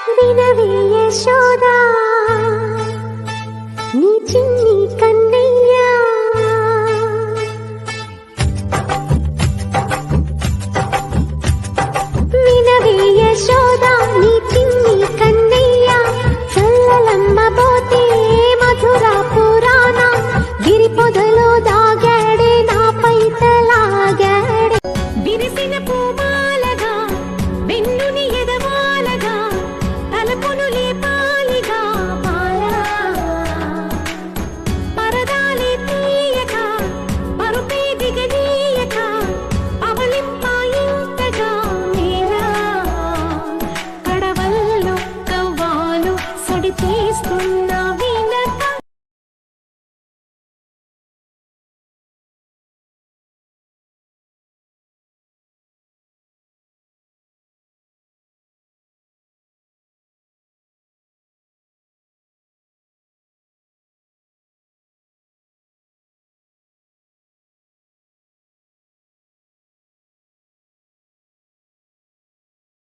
వినవే యశోదా నీ చిన్ని కన్నయ్యా వినవే యశోదా నీ చిన్ని కన్నయ్యా చల్లలమ్మ పోతే మధుర పురాణ గిరి పొదలో దాగాడే నా పైతలాగాడే విరిసిన పూమాలగా వెన్నుని ఎదవాలగా తలపును లేపాలిగా మాలా పరదాలే తీయక పరుపే దిగనీయక పవలింపాయింతగా నేలా కడవల్లో కవ్వాలు సడి తీస్తున్నా